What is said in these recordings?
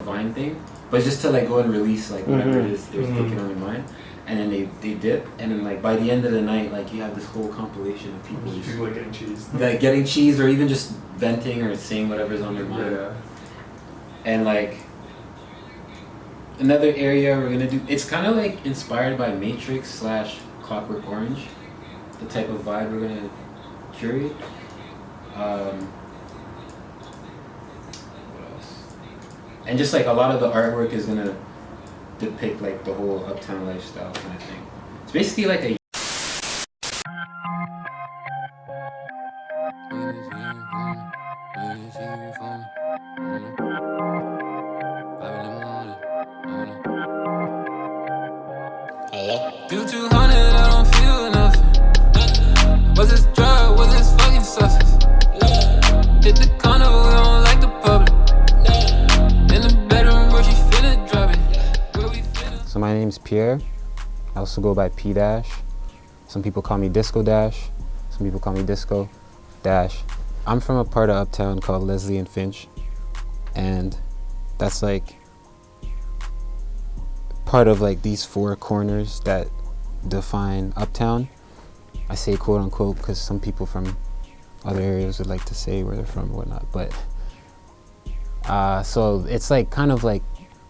Vine thing, but just to like go and release like whatever it is they're thinking on their mind, and then they dip, and then like by the end of the night, like you have this whole compilation of people just like getting cheesed, like getting cheesed, or even just venting or saying whatever's on their mind. Yeah. And like another area we're gonna do, it's kind of like inspired by Matrix / Clockwork Orange, the type of vibe we're gonna curate. What else? And just like a lot of the artwork is gonna depict like the whole Uptown lifestyle kind of thing. It's basically like a You 200, I don't feel nothing. Was this drug, was this fucking substance? Hit the condo, we don't like the public. In the bedroom where she finna drop it. So my name's Pierre. I also go by P Dash. Some people call me Disco Dash. Some people call me Disco Dash. I'm from a part of Uptown called Leslie and Finch. And that's like part of like these 4 corners that define Uptown. I say quote unquote because some people from other areas would like to say where they're from and whatnot, but so it's like kind of like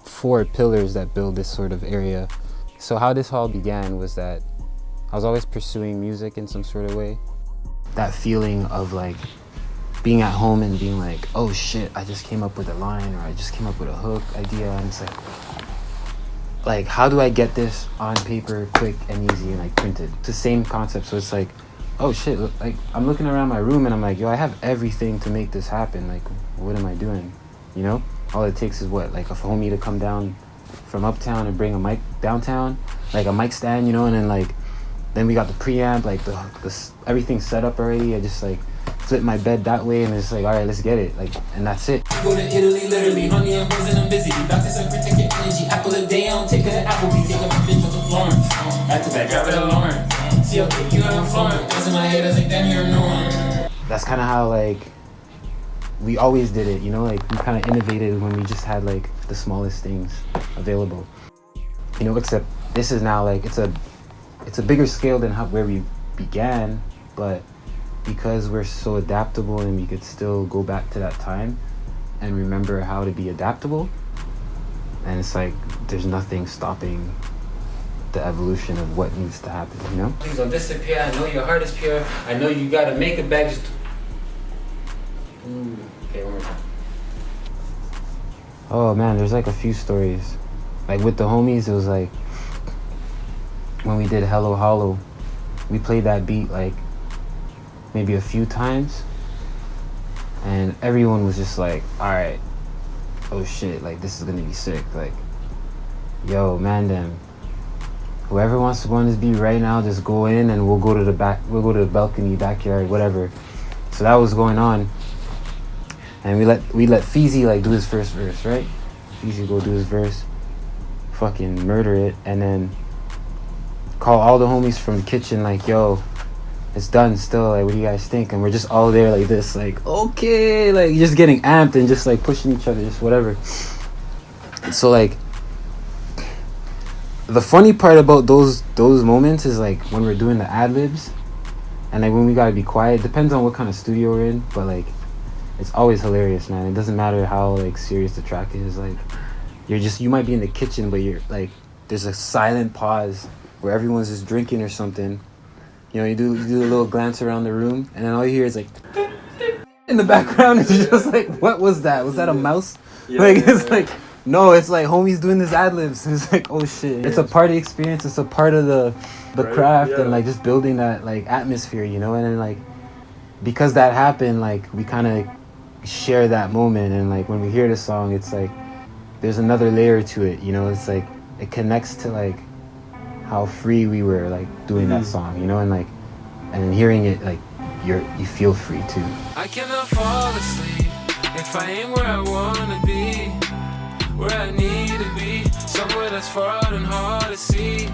4 pillars that build this sort of area. So how this all began was that I was always pursuing music in some sort of way. That feeling of like being at home and being like, oh shit, I just came up with a line, or I just came up with a hook idea, and it's like how do I get this on paper quick and easy and like printed? It's the same concept. So it's like, oh shit, like I'm looking around my room and I'm like, yo, I have everything to make this happen. Like, what am I doing? You know, all it takes is what, like a homie to come down from Uptown and bring a mic downtown, like a mic stand, you know, and then like then we got the preamp, like the everything's set up already. I just like flip my bed that way and it's like, all right, let's get it, like, and that's it. Go to Italy, literally, honey, I'm buzzing, I'm busy. Doctor said protect your energy. Apple a day, I don't take it to Applebee's. Take up a bitch with the Florence. Back to back, drive it to Lawrence. See, okay, you in Florence. What's in my head, I was like, damn, you're no one. That's kind of how like we always did it, you know, like we kind of innovated when we just had like the smallest things available, you know, except this is now like it's a bigger scale than where we began, but because we're so adaptable and we could still go back to that time and remember how to be adaptable, and it's like there's nothing stopping the evolution of what needs to happen, you know? Please don't disappear. I know your heart is pure. I know you gotta make it back. Just okay, one more time. Oh man, there's like a few stories. Like with the homies, it was like when we did Hello Hollow, we played that beat like maybe a few times, and everyone was just like, all right, oh shit, like this is gonna be sick. Like, yo, man, them, whoever wants to go on this beat right now, just go in and we'll go to the back, we'll go to the balcony, backyard, whatever. So that was going on, and we let Feezy like do his first verse, right? Feezy go do his verse, fucking murder it, and then call all the homies from the kitchen like, yo, it's done still, like what do you guys think? And we're just all there like this, like okay, like just getting amped and just like pushing each other, just whatever. So like the funny part about those moments is like when we're doing the ad-libs and like when we gotta be quiet, depends on what kind of studio we're in, but like it's always hilarious, man. It doesn't matter how like serious the track is, like you might be in the kitchen but you're like there's a silent pause where everyone's just drinking or something. You know, you do a little glance around the room, and then all you hear is like in the background. It's just like, what was that? Was that a mouse? Yeah, like it's like, no, it's like homies doing this ad libs. It's like, oh shit, it's a party experience. It's a part of the craft, and like just building that like atmosphere, you know. And then like because that happened, like we kind of share that moment, and like when we hear the song, it's like there's another layer to it, you know. It's like it connects to like how free we were like doing that song, you know, and like and hearing it, like you feel free too. I cannot fall asleep if I ain't where I wanna be, where I need to be, somewhere that's far out and hard to see.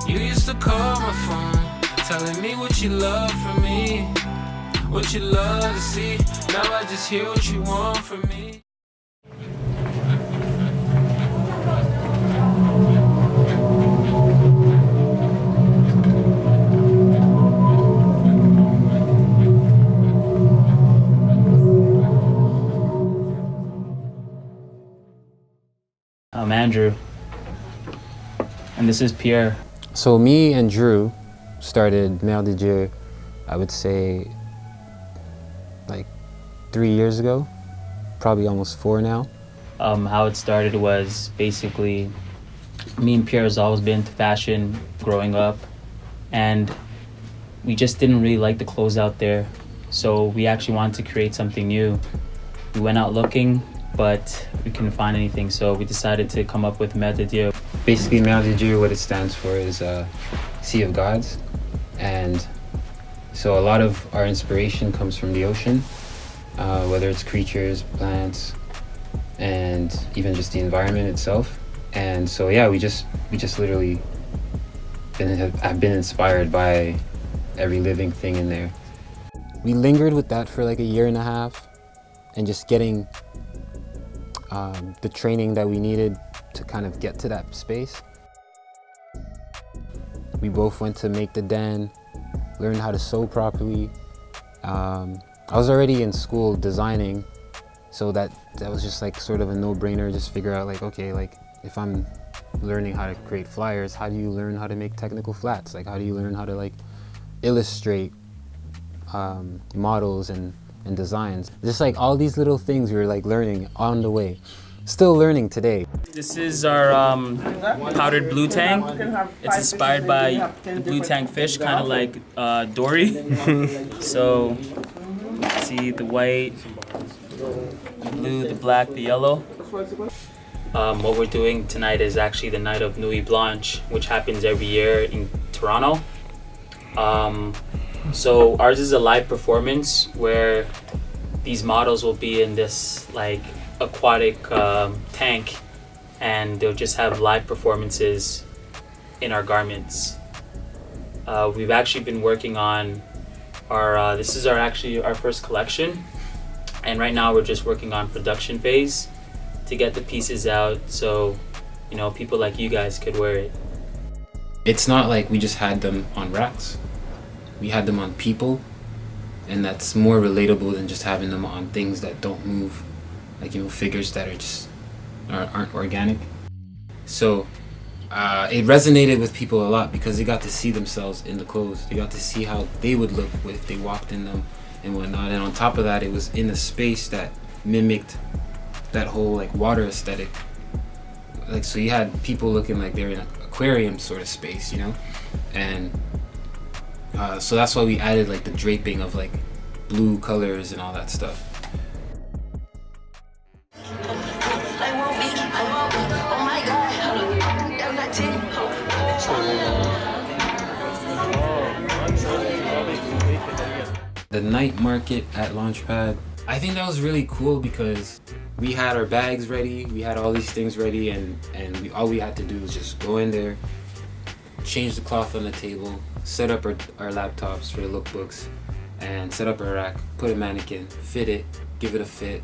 You used to call my phone, telling me what you love from me, what you love to see. Now I just hear what you want from me. I'm Andrew. And this is Pierre. So me and Drew started Mer Des Dieux, I would say, like 3 years ago, probably almost 4 now. How it started was basically me and Pierre has always been into fashion growing up, and we just didn't really like the clothes out there, so we actually wanted to create something new. We went out looking, but we couldn't find anything, so we decided to come up with Mer Des Dieux. Basically, Mer Des Dieux, what it stands for is Sea of Gods, and so a lot of our inspiration comes from the ocean, whether it's creatures, plants, and even just the environment itself. And so yeah, we just literally have been inspired by every living thing in there. We lingered with that for like a year and a half, and just getting the training that we needed to kind of get to that space. We both went to Make the Den, learned how to sew properly. I was already in school designing, so that was just like sort of a no-brainer. Just figure out like, okay, like if I'm learning how to create flyers, how do you learn how to make technical flats? Like how do you learn how to like illustrate models and designs? Just like all these little things we were like learning on the way. Still learning today. This is our powdered blue tang. It's inspired by the blue tang fish, kind of like Dory. So, see the white, the blue, the black, the yellow. What we're doing tonight is actually the night of Nuit Blanche, which happens every year in Toronto. So ours is a live performance where these models will be in this like aquatic tank, and they'll just have live performances in our garments. We've actually been working on our this is our first collection, and right now we're just working on production phase to get the pieces out, so you know people like you guys could wear it. It's not like we just had them on racks. We had them on people, and that's more relatable than just having them on things that don't move, like, you know, figures that are just aren't organic. So it resonated with people a lot because they got to see themselves in the clothes. They got to see how they would look if they walked in them and whatnot. And on top of that, it was in a space that mimicked that whole like water aesthetic. Like, so you had people looking like they're in an aquarium sort of space, you know? And so that's why we added like the draping of like blue colors and all that stuff. The night market at Launchpad, I think that was really cool because we had our bags ready, we had all these things ready, and all we had to do was just go in there, change the cloth on the table, set up our laptops for the lookbooks, and set up our rack, put a mannequin, fit it, give it a fit,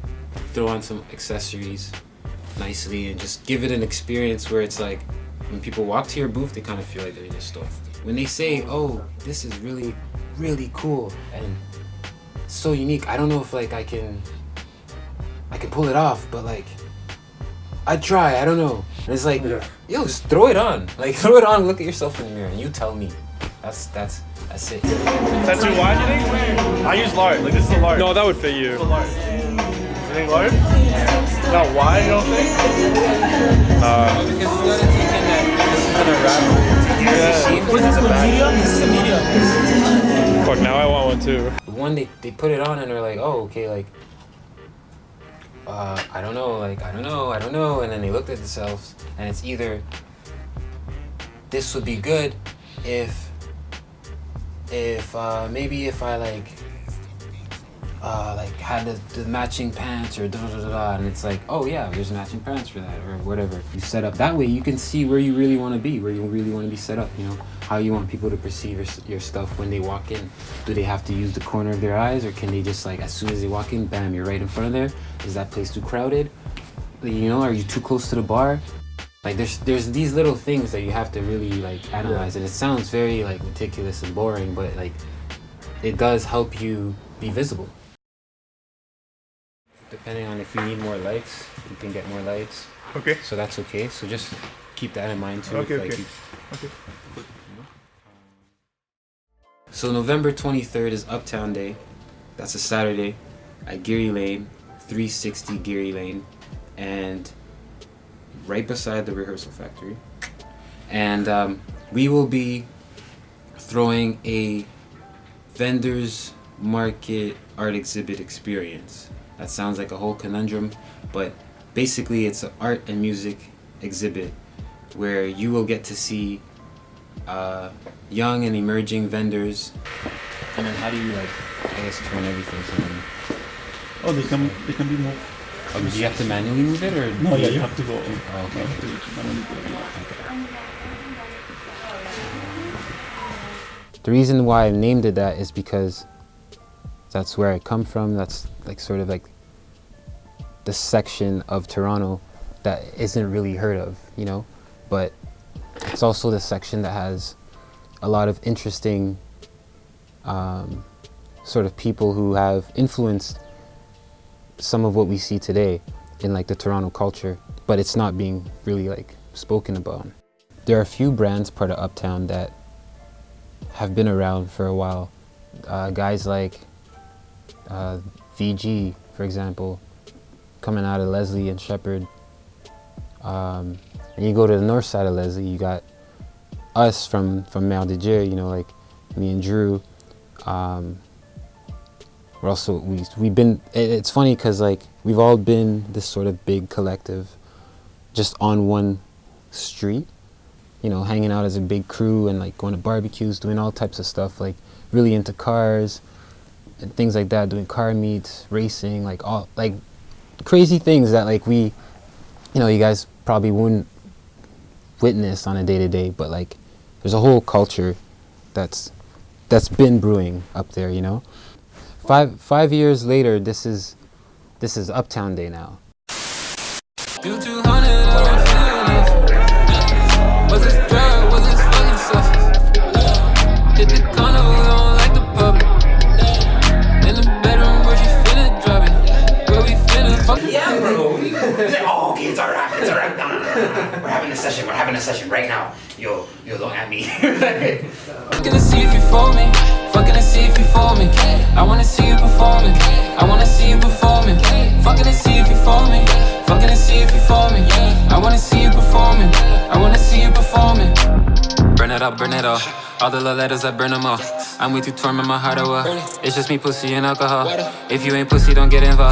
throw on some accessories nicely, and just give it an experience where it's like, when people walk to your booth, they kind of feel like they're in your store. When they say, oh, this is really, really cool and so unique, I don't know if like I can pull it off, but like I'd try, I don't know. And it's like, yo, just throw it on. Like, throw it on, look at yourself in the mirror, and you tell me. That's it. That's too wide, you think? I use large. Like, this is a large. No, that would fit you. This is a large. You think large? Not wide, you don't think? Because you gotta take in that this isn't a wrap. What's this, a medium? This is a medium. Fuck, now I want one too. The one they put it on and they're like, oh, okay, like, I don't know, and then they looked at themselves, and it's either this would be good if maybe if I like had the matching pants or and it's like, oh yeah, there's matching pants for that or whatever. You set up that way, you can see where you really want to be, where you really want to be set up, you know, how you want people to perceive your stuff when they walk in. Do they have to use the corner of their eyes, or can they just like, as soon as they walk in, bam, you're right in front of there? Is that place too crowded? You know, are you too close to the bar? Like, there's these little things that you have to really like analyze, and it sounds very like meticulous and boring, but like it does help you be visible. depending on if you need more lights, you can get more lights. Okay. So that's okay. So just keep that in mind too. Okay, if, like, okay. you- Okay. So November 23rd is Uptown Day. That's a Saturday at Geary Lane, 360 Geary Lane, and right beside the Rehearsal Factory. And we will be throwing a vendors market art exhibit experience. That sounds like a whole conundrum, but basically it's an art and music exhibit where you will get to see young and emerging vendors. And then how do you, like, I guess, turn everything to them? Oh, they can be moved. Do you have to manually move it, or? No, yeah, you have to go. Oh, okay. You have to manually go, yeah. The reason why I named it that is because that's where I come from. That's like sort of like the section of Toronto that isn't really heard of, you know, but it's also the section that has a lot of interesting sort of people who have influenced some of what we see today in like the Toronto culture, but it's not being really like spoken about. There are a few brands part of Uptown that have been around for a while. Guys like VG, for example, coming out of Leslie and Shepherd. And you go to the north side of Leslie, you got us from Mer Des Dieux, you know, like me and Drew. We're also, we've been, it's funny because like we've all been this sort of big collective just on one street, you know, hanging out as a big crew and like going to barbecues, doing all types of stuff, like really into cars and things like that, doing car meets, racing, like all like crazy things that like we, you know, you guys probably wouldn't witness on a day-to-day, but like there's a whole culture that's been brewing up there, you know. Five years later, this is Uptown Day now. Do 200, I don't feel nothing. Was this drug, was this fucking substance? Hit the corner, we don't like the public. In the bedroom where she finna drop it. Where we finna fuck. Yeah, bro. Oh, okay, it's alright, it's alright. No. We're having a session right now. Yo, don't at me. Fucking to see if you for me. Fucking to see if you for me. I wanna see you performing. I wanna see you performing. Fucking to see if you for me. Fucking to see if you for me. I wanna see you performing. I wanna see you performing. Burn it up, burn it up. All the love letters, I burn them all. I'm way too torn, my heart away. It's just me, pussy, and alcohol. If you ain't pussy, don't get involved.